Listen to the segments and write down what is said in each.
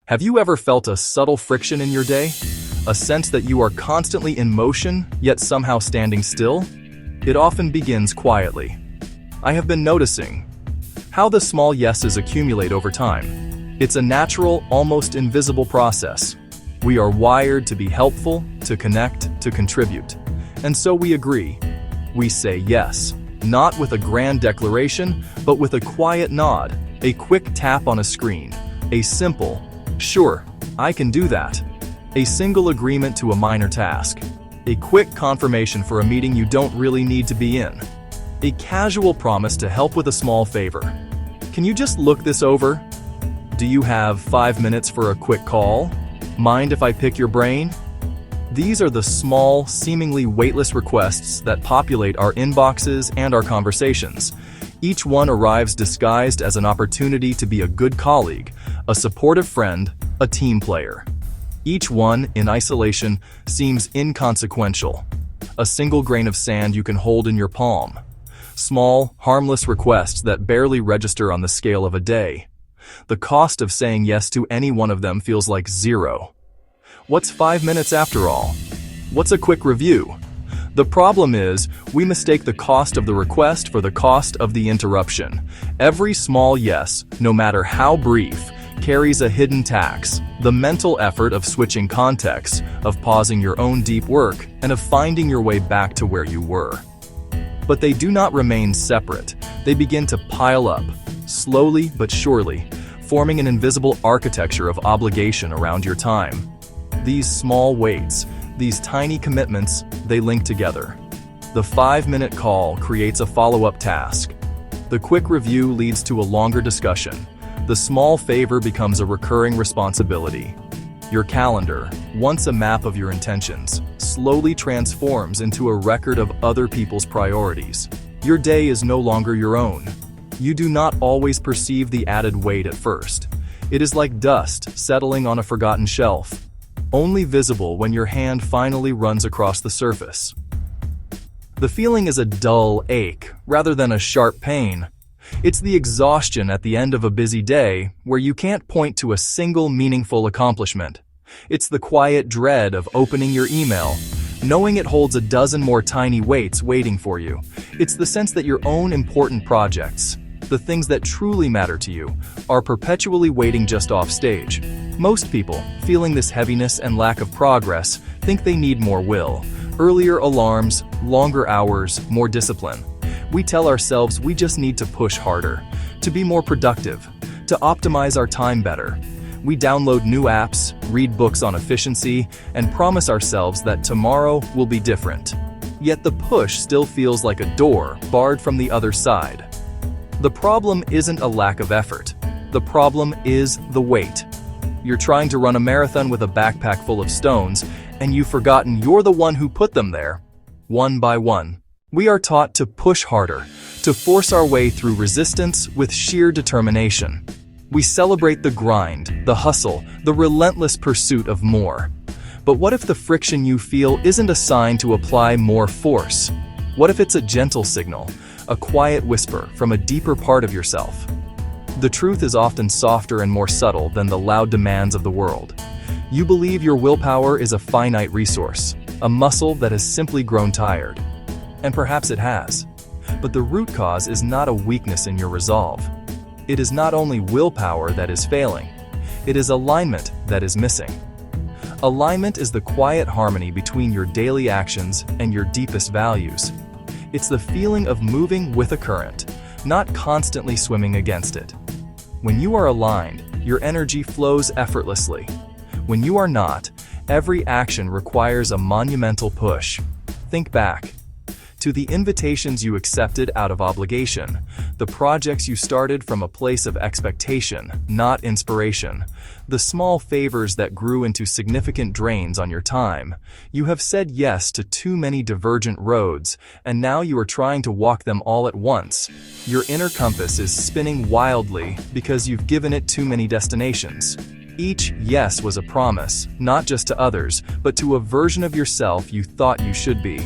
Have you ever felt a subtle friction in your day? A sense that you are constantly in motion, yet somehow standing still? It often begins quietly. I have been noticing how the small yeses accumulate over time. It's a natural, almost invisible process. We are wired to be helpful, to connect, to contribute. And so we agree. We say yes, not with a grand declaration, but with a quiet nod, a quick tap on a screen, a simple, "Sure, I can do that." A single agreement to a minor task. A quick confirmation for a meeting you don't really need to be in. A casual promise to help with a small favor. Can you just look this over? Do you have 5 minutes for a quick call? Mind if I pick your brain? These are the small, seemingly weightless requests that populate our inboxes and our conversations. Each one arrives disguised as an opportunity to be a good colleague, a supportive friend, a team player. Each one, in isolation, seems inconsequential. A single grain of sand you can hold in your palm. Small, harmless requests that barely register on the scale of a day. The cost of saying yes to any one of them feels like zero. What's 5 minutes after all? What's a quick review? The problem is, we mistake the cost of the request for the cost of the interruption. Every small yes, no matter how brief, carries a hidden tax, the mental effort of switching contexts, of pausing your own deep work, and of finding your way back to where you were. But they do not remain separate. They begin to pile up, slowly but surely, forming an invisible architecture of obligation around your time. These small weights, these tiny commitments, they link together. The 5-minute call creates a follow-up task. The quick review leads to a longer discussion. The small favor becomes a recurring responsibility. Your calendar, once a map of your intentions, slowly transforms into a record of other people's priorities. Your day is no longer your own. You do not always perceive the added weight at first. It is like dust settling on a forgotten shelf, only visible when your hand finally runs across the surface. The feeling is a dull ache rather than a sharp pain. It's the exhaustion at the end of a busy day where you can't point to a single meaningful accomplishment. It's the quiet dread of opening your email, knowing it holds a dozen more tiny weights waiting for you. It's the sense that your own important projects, the things that truly matter to you, are perpetually waiting just off stage. Most people, feeling this heaviness and lack of progress, think they need more will, earlier alarms, longer hours, more discipline. We tell ourselves we just need to push harder, to be more productive, to optimize our time better. We download new apps, read books on efficiency, and promise ourselves that tomorrow will be different. Yet the push still feels like a door barred from the other side. The problem isn't a lack of effort. The problem is the weight. You're trying to run a marathon with a backpack full of stones, and you've forgotten you're the one who put them there. One by one. We are taught to push harder, to force our way through resistance with sheer determination. We celebrate the grind, the hustle, the relentless pursuit of more. But what if the friction you feel isn't a sign to apply more force? What if it's a gentle signal, a quiet whisper from a deeper part of yourself? The truth is often softer and more subtle than the loud demands of the world. You believe your willpower is a finite resource, a muscle that has simply grown tired. And perhaps it has. But the root cause is not a weakness in your resolve. It is not only willpower that is failing, it is alignment that is missing. Alignment is the quiet harmony between your daily actions and your deepest values. It's the feeling of moving with a current, not constantly swimming against it. When you are aligned, your energy flows effortlessly. When you are not, every action requires a monumental push. Think back to the invitations you accepted out of obligation, the projects you started from a place of expectation, not inspiration, the small favors that grew into significant drains on your time. You have said yes to too many divergent roads, and now you are trying to walk them all at once. Your inner compass is spinning wildly because you've given it too many destinations. Each yes was a promise, not just to others, but to a version of yourself you thought you should be.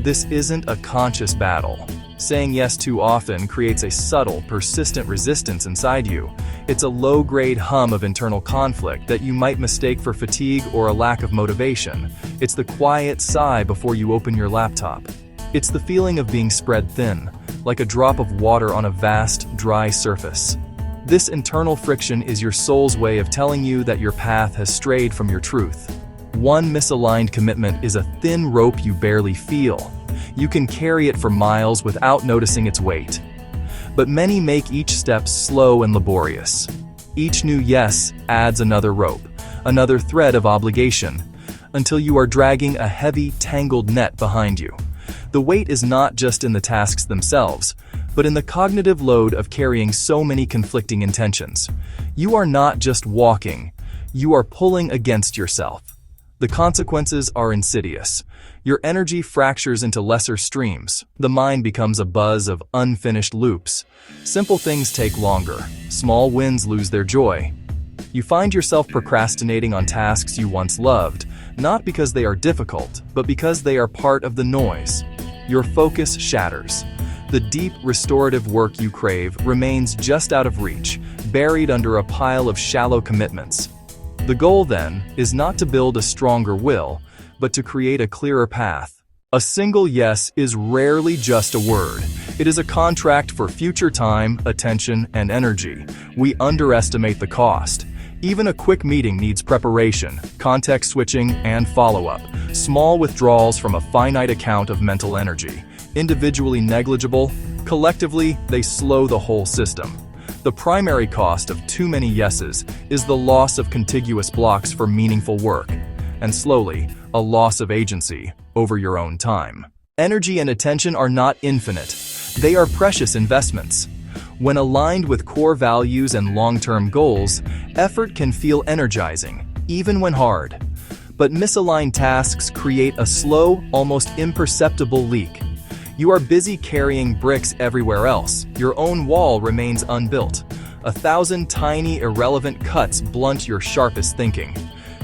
This isn't a conscious battle. Saying yes too often creates a subtle, persistent resistance inside you. It's a low-grade hum of internal conflict that you might mistake for fatigue or a lack of motivation. It's the quiet sigh before you open your laptop. It's the feeling of being spread thin, like a drop of water on a vast, dry surface. This internal friction is your soul's way of telling you that your path has strayed from your truth. One misaligned commitment is a thin rope you barely feel. You can carry it for miles without noticing its weight. But many make each step slow and laborious. Each new yes adds another rope, another thread of obligation, until you are dragging a heavy, tangled net behind you. The weight is not just in the tasks themselves, but in the cognitive load of carrying so many conflicting intentions. You are not just walking, you are pulling against yourself. The consequences are insidious. Your energy fractures into lesser streams. The mind becomes a buzz of unfinished loops. Simple things take longer. Small wins lose their joy. You find yourself procrastinating on tasks you once loved, not because they are difficult, but because they are part of the noise. Your focus shatters. The deep, restorative work you crave remains just out of reach, buried under a pile of shallow commitments. The goal, then, is not to build a stronger will, but to create a clearer path. A single yes is rarely just a word. It is a contract for future time, attention, and energy. We underestimate the cost. Even a quick meeting needs preparation, context switching, and follow-up. Small withdrawals from a finite account of mental energy. Individually negligible, collectively, they slow the whole system. The primary cost of too many yeses is the loss of contiguous blocks for meaningful work, and slowly, a loss of agency over your own time. Energy and attention are not infinite. They are precious investments. When aligned with core values and long-term goals, effort can feel energizing, even when hard. But misaligned tasks create a slow, almost imperceptible leak. You are busy carrying bricks everywhere else. Your own wall remains unbuilt. 1,000 tiny, irrelevant cuts blunt your sharpest thinking.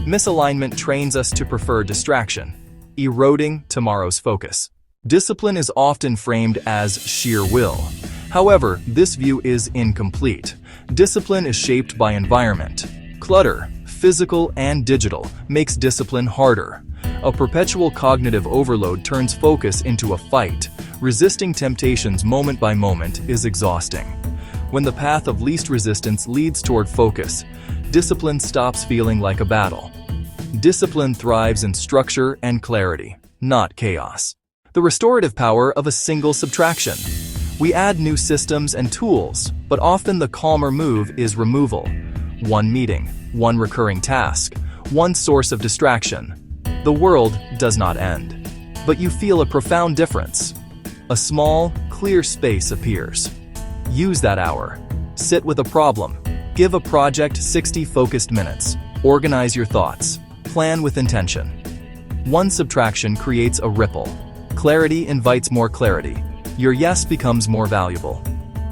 Misalignment trains us to prefer distraction, eroding tomorrow's focus. Discipline is often framed as sheer will. However, this view is incomplete. Discipline is shaped by environment. Clutter, physical and digital, makes discipline harder. A perpetual cognitive overload turns focus into a fight. Resisting temptations moment by moment is exhausting. When the path of least resistance leads toward focus, discipline stops feeling like a battle. Discipline thrives in structure and clarity, not chaos. The restorative power of a single subtraction. We add new systems and tools, but often the calmer move is removal. One meeting, one recurring task, one source of distraction. The world does not end, but you feel a profound difference. A small, clear space appears. Use that hour. Sit with a problem. Give a project 60 focused minutes. Organize your thoughts. Plan with intention. One subtraction creates a ripple. Clarity invites more clarity. Your yes becomes more valuable.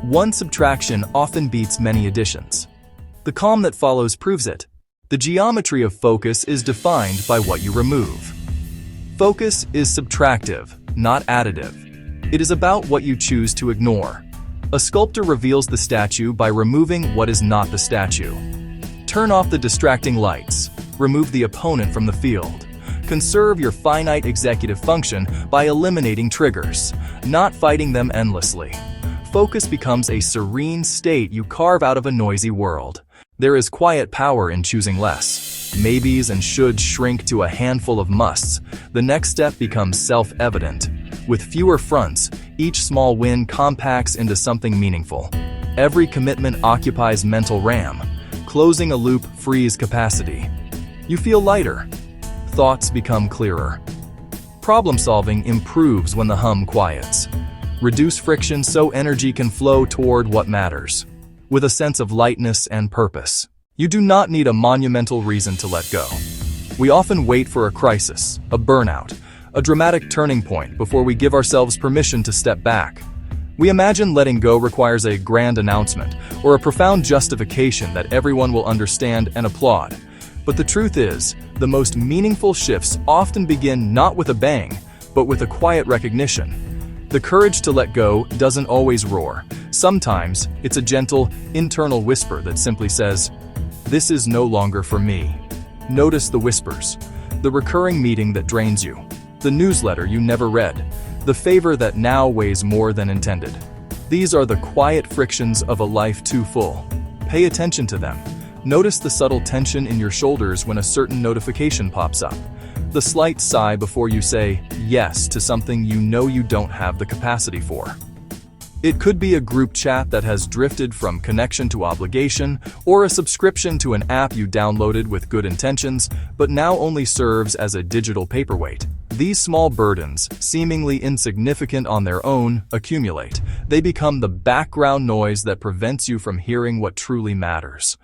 One subtraction often beats many additions. The calm that follows proves it. The geometry of focus is defined by what you remove. Focus is subtractive, not additive. It is about what you choose to ignore. A sculptor reveals the statue by removing what is not the statue. Turn off the distracting lights. Remove the opponent from the field. Conserve your finite executive function by eliminating triggers, not fighting them endlessly. Focus becomes a serene state you carve out of a noisy world. There is quiet power in choosing less. Maybes and shoulds shrink to a handful of musts. The next step becomes self-evident. With fewer fronts, each small win compacts into something meaningful. Every commitment occupies mental RAM. Closing a loop frees capacity. You feel lighter. Thoughts become clearer. Problem-solving improves when the hum quiets. Reduce friction so energy can flow toward what matters. With a sense of lightness and purpose. You do not need a monumental reason to let go. We often wait for a crisis, a burnout, a dramatic turning point before we give ourselves permission to step back. We imagine letting go requires a grand announcement or a profound justification that everyone will understand and applaud. But the truth is, the most meaningful shifts often begin not with a bang, but with a quiet recognition. The courage to let go doesn't always roar. Sometimes, it's a gentle, internal whisper that simply says, "This is no longer for me." Notice the whispers. The recurring meeting that drains you. The newsletter you never read. The favor that now weighs more than intended. These are the quiet frictions of a life too full. Pay attention to them. Notice the subtle tension in your shoulders when a certain notification pops up. The slight sigh before you say yes to something you know you don't have the capacity for. It could be a group chat that has drifted from connection to obligation, or a subscription to an app you downloaded with good intentions, but now only serves as a digital paperweight. These small burdens, seemingly insignificant on their own, accumulate. They become the background noise that prevents you from hearing what truly matters.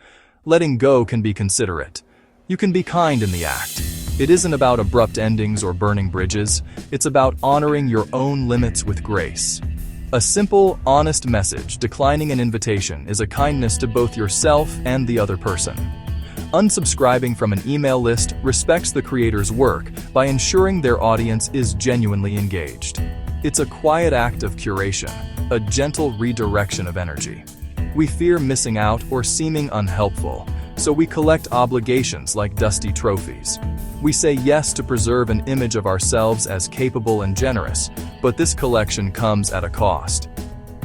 Letting go can be considerate. You can be kind in the act. It isn't about abrupt endings or burning bridges. It's about honoring your own limits with grace. A simple, honest message declining an invitation is a kindness to both yourself and the other person. Unsubscribing from an email list respects the creator's work by ensuring their audience is genuinely engaged. It's a quiet act of curation, a gentle redirection of energy. We fear missing out or seeming unhelpful, so we collect obligations like dusty trophies. We say yes to preserve an image of ourselves as capable and generous, but this collection comes at a cost.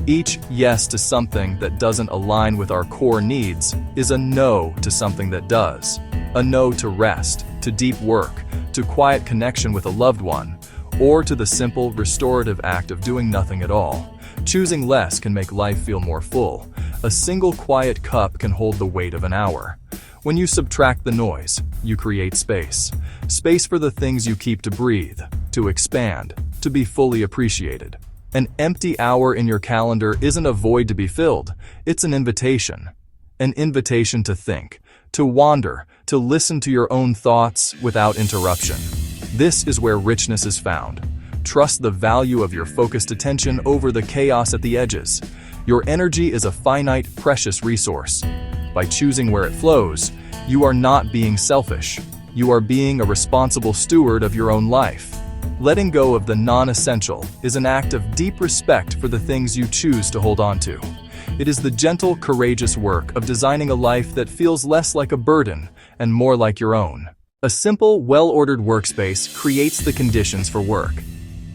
Each yes to something that doesn't align with our core needs is a no to something that does. A no to rest, to deep work, to quiet connection with a loved one, or to the simple, restorative act of doing nothing at all. Choosing less can make life feel more full. A single quiet cup can hold the weight of an hour. When you subtract the noise, you create space. Space for the things you keep to breathe, to expand, to be fully appreciated. An empty hour in your calendar isn't a void to be filled, it's an invitation. An invitation to think, to wander, to listen to your own thoughts without interruption. This is where richness is found. Trust the value of your focused attention over the chaos at the edges. Your energy is a finite, precious resource. By choosing where it flows, you are not being selfish. You are being a responsible steward of your own life. Letting go of the non-essential is an act of deep respect for the things you choose to hold on to. It is the gentle, courageous work of designing a life that feels less like a burden and more like your own. A simple, well-ordered workspace creates the conditions for work.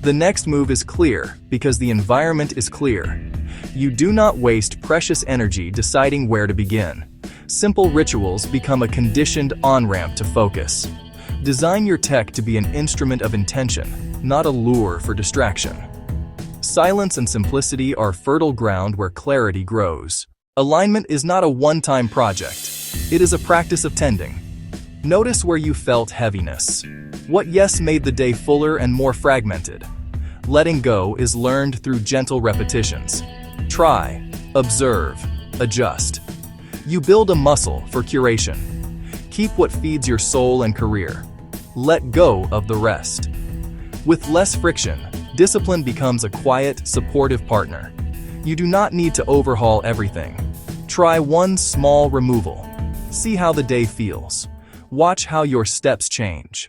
The next move is clear because the environment is clear. You do not waste precious energy deciding where to begin. Simple rituals become a conditioned on-ramp to focus. Design your tech to be an instrument of intention, not a lure for distraction. Silence and simplicity are fertile ground where clarity grows. Alignment is not a one-time project. It is a practice of tending. Notice where you felt heaviness. What yes made the day fuller and more fragmented? Letting go is learned through gentle repetitions. Try, observe, adjust. You build a muscle for curation. Keep what feeds your soul and career. Let go of the rest. With less friction, discipline becomes a quiet, supportive partner. You do not need to overhaul everything. Try one small removal. See how the day feels. Watch how your steps change.